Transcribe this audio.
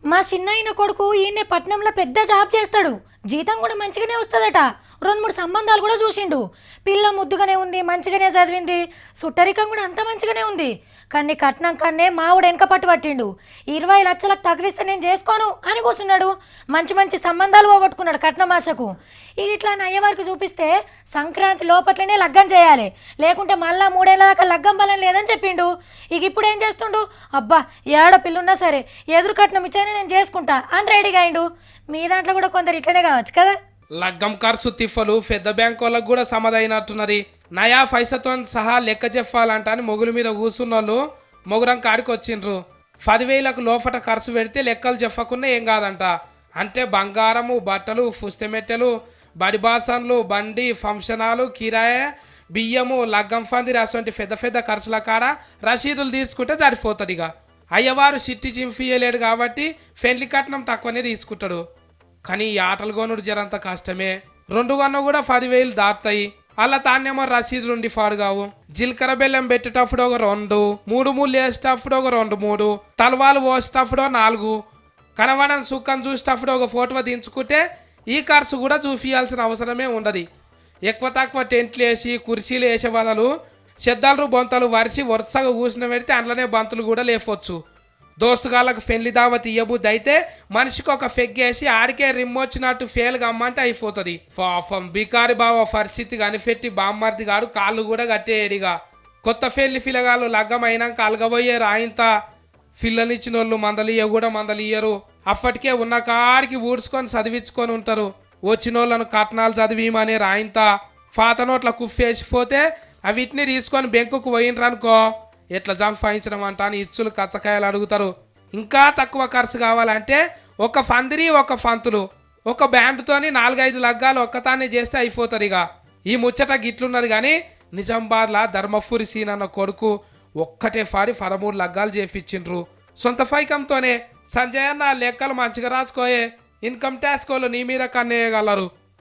మా చిన్నాయన కొడుకు ఈయన పట్నంలో పెద్ద జాబ్ చేస్తాడు. జీతం కూడా మంచిగానే వస్తుందట. రెండు మూడు సంబంధాలు కూడా చూసిండు. పిల్ల ముద్దుగానే ఉంది, మంచిగానే చదివింది, సుట్టరికం కూడా అంత మంచిగానే ఉంది. కానీ కట్నం కన్నే మావుడు వెనక పట్టు పట్టిండు. 20 లక్షలకు తగ్గిస్తే నేను చేసుకోను అని కూర్చున్నాడు. మంచి మంచి సంబంధాలు పోగొట్టుకున్నాడు కట్నం ఆశకు. ఇట్లా అయ్యవారికి చూపిస్తే సంక్రాంతి లోపట్లనే లగ్గం చేయాలి, లేకుంటే మళ్ళా 3 ఏళ్ళ దాకా లగ్గం బలం లేదని చెప్పిండు. ఇప్పుడు ఏం చేస్తుండు? అబ్బా ఏడ పిల్లున్నా సరే ఎదురు కట్నం ఇచ్చానే నేను చేసుకుంటా అని రెడీగా అయిండు. మీ దాంట్లో కూడా కొందరు ఇట్లనే కావచ్చు కదా. లగ్గం ఖర్చు తిఫలు పెద్ద బ్యాంక్ వాళ్ళకు కూడా సమదైనట్టున్నది. నయా పైసతో సహా లెక్క చెప్పాలంట అని మొగుల మీద కూర్చున్నోళ్ళు మొగురం కాడికి వచ్చిండ్రు. 10,000లకు లోపట ఖర్చు పెడితే లెక్కలు చెప్పకుండా ఏం కాదంట. అంటే బంగారము, బట్టలు, పుస్తమెట్టెలు, బడి బాసన్లు, బండి, ఫంక్షనాలు, కిరాయ, బియ్యము, లగ్గం ఫందిరి అసొంటి పెద్ద పెద్ద ఖర్చుల కాడ రసీదులు తీసుకుంటే సరిపోతుంది. ఇక అయ్యవారు సిట్టి చింపియలేడు కాబట్టి పెండ్లి కట్నం తక్కువనే తీసుకుంటాడు. కానీ ఈ ఆటలు కొనుడు జరంత కష్టమే. 2 కొన్న కూడా 10,000 దాటుతాయి. అలా తాన్నేమో రసీదులుండి పాడుగావు. జీలకర్ర బెల్లం పెట్టేటప్పుడు ఒక 2, 3 ముళ్ళు వేసేటప్పుడు ఒక 2, 3, తలవాలు పోసేటప్పుడు 4, కనవడం సుక్కం చూసేటప్పుడు ఒక ఫోటో దించుకుంటే ఈ ఖర్చు కూడా చూపించాల్సిన అవసరమే ఉండదు. ఎక్కువ తక్కువ టెంట్లు వేసి కుర్చీలు వేసే బదులు చెద్దలు బొంతలు వరిసి వరుసగా కూసిన పెడితే అందులోనే బంతులు కూడా లేపొచ్చు. దోస్తుగాళ్ళకు పెళ్లి దావత్ ఇయ్యబుద్ది అయితే మనిషికి ఒక ఫెగ్గేసి ఆడికే రిమ్మొచ్చినట్టు ఫెయిల్ గమ్మంటే అయిపోతుంది. పాపం బికారి బావ పరిస్థితి కనిపెట్టి బామ్మర్ది గాడు కాళ్ళు కూడా కట్టేయడిగా. కొత్త పెళ్లి పిల్లగాళ్ళు లగ్గం అయినాక అలగబోయారు. ఆయనత పిల్లనిచ్చిన వాళ్ళు మందలియ్య కూడా మందలియ్యరు. అప్పటికే ఉన్న కాడికి ఊడ్చుకొని చదివించుకొని ఉంటారు. వచ్చినోళ్ళను కట్నాలు చదివిమనేరు. ఆయనత పాత నోట్ల కుఫేసిపోతే అవిటిని తీసుకొని బెంకుకు పోయినరనుకో ఎట్లా సంపాదించడం అంట అని ఇచ్చులు కచ్చకాయలు అడుగుతారు. ఇంకా తక్కువ ఖర్చు కావాలంటే ఒక పందిరి, ఒక పంతులు, ఒక బ్యాండ్తోని 4-5 లగ్గాలు ఒక్కతానే చేస్తే అయిపోతుంది. ఇక ఈ ముచ్చట గిట్లున్నది. కానీ నిజామాబాద్లా ధర్మపురి సీనన్న కొడుకు ఒక్కటే ఫారి 13 లగ్గాలు చేపించిండ్రు సొంత ఫైకంతోనే. సంజయ్ అన్న లెక్కలు మంచిగా రాసుకోయే, ఇన్కమ్ ట్యాక్స్ కోళ్ళు నీ మీద కన్నేయగలరు.